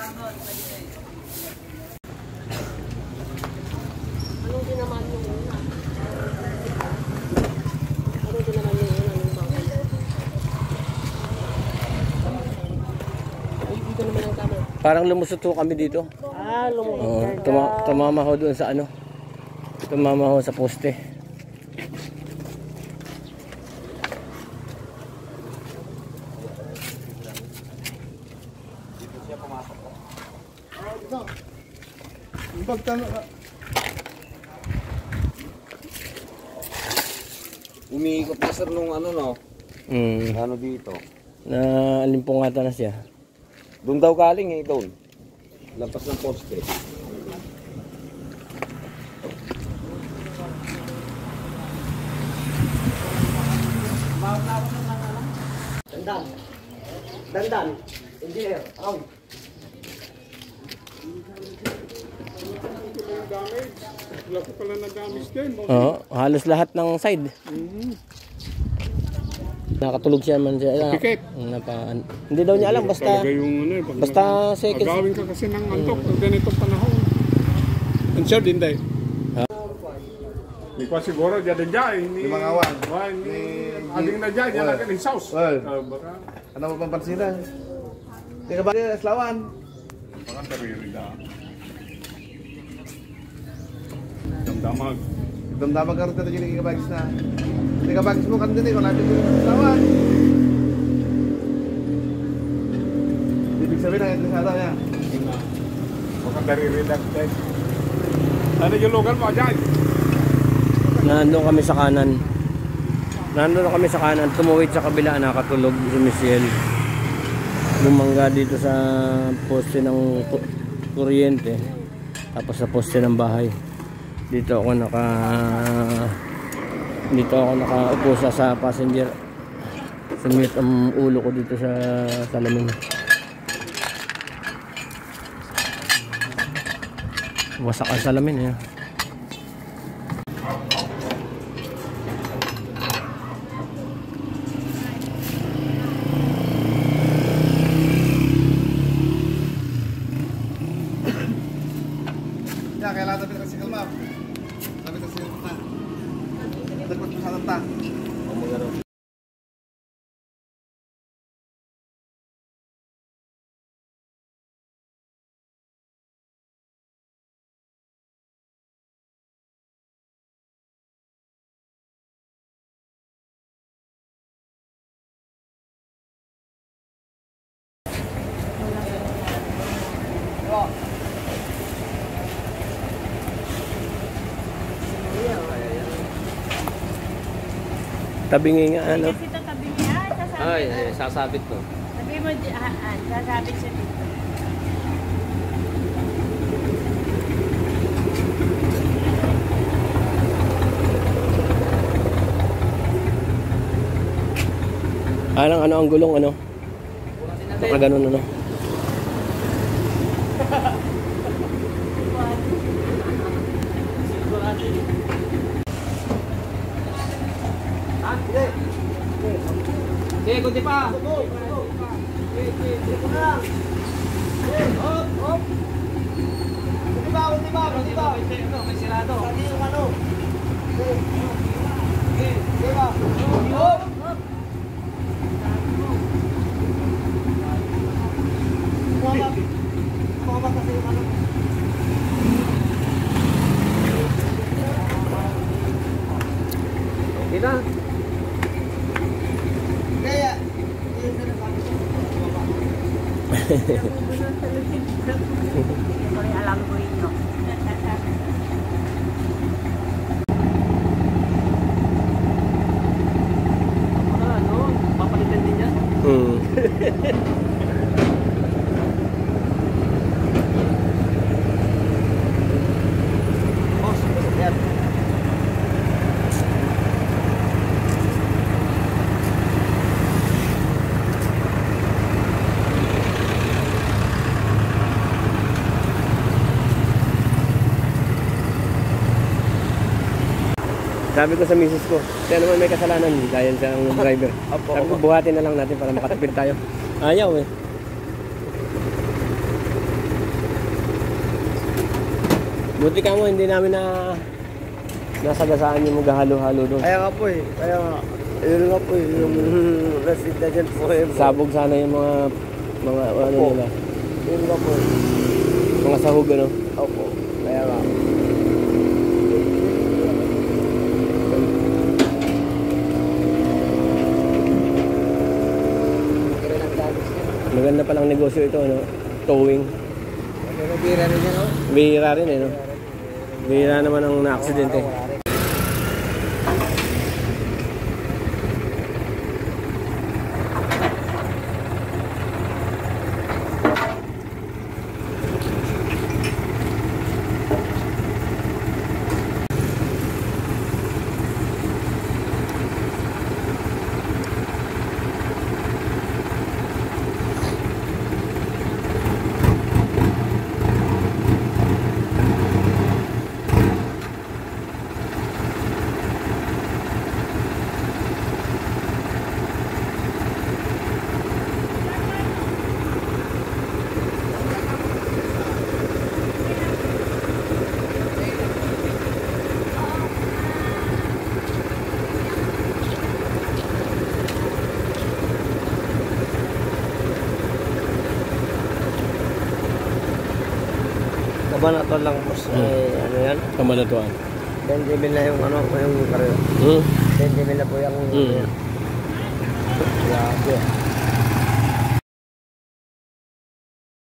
Anong tinamaan yung una? Anong tinamaan yung una? Anong bawal? Dito naman ang tama. Parang lumusot ho kami dito. Ah, lumusot. Tumama ho doon sa ano. Tumama ho sa poste. Umiikot na sir nung ano no? Ano dito? Na alimpungatan na siya. Doon daw galing eh, doon. Lampas ng poste. Dandan. Dandan. Engineer. Around. Laki pala na damage din. Oo, halos lahat ng side. Nakatulog siya man siya. Pikit. Hindi daw niya alam basta Talaga yung ano eh. basta seconds. Agawin ka kasi ng antok pag ganitong panahon. And sure din day. Hindi ko siguro dyan din dyan. Di mga awan. Ading na dyan. Yan natin yung sauce. Baka. Ano mo pang pansinan? Hindi ka ba rin aslawan? Baka sarili na. Damdamag. Damdamag ka rin dito yung ikabagis na. Hindi ka bagis mo kan din eh. Kung natin yung aslawan. Ibig sabihin na yung lisada niya. Baka nare-relax din. Ano yung lugar mo dyan? Nandun kami sa kanan. Nandun kami sa kanan. Tumuwid sa kabila. Nakatulog si Michelle. Bumangga dito sa poste ng kuryente. Tapos sa poste ng bahay. Dito ako nakaupo sa passenger. Sumit ang ulo ko dito sa salamin. Wasak ang salamin eh. Ya, kailangan tabi kasi kalma. Tabi kasi kalma. Dapat masalan ta. Tabingi nga ano. Kasi ito tabi niya, sasabit. Ay, sasabit ko. Sabi mo, sasabit siya dito. Ano ang gulong ano? Baka ganun ano. Okay, kunti pa. Kunti ba? May sirado. Sabi yung ano. Okay ba? Kumama kasi yung ano. Okay na. Kaya, yung sinasabi ko. Hindi ko rin alam ko inyo. Ano? Papalitan din yan? Boss, yan. Sabi ko sa misis ko, siya naman may kasalanan dahil siya ang driver. Sabi ko, buhatin na lang natin para makatipid tayo. Ayaw eh. Buti ka mo, hindi namin na nasagasaan yung maghahalo-halo doon. Kaya nga po eh. Kaya nga. Yun nga po eh. Yung nasita dyan po eh. Sabog sana yung mga ano Opo. nila. Yun nga po eh. Mga sahog, ano? Opo. Kaya nga. Maganda palang negosyo ito, ano? Towing. Nabira rin yan, no? Bihira rin, eh, no? Bihira naman ang na-aksidente. Kabanaton lang boss. Ano yan? Kamalatuan. 20 mil na yung ano, yung karyo. 20 mil na po yung ano yan. Grabe.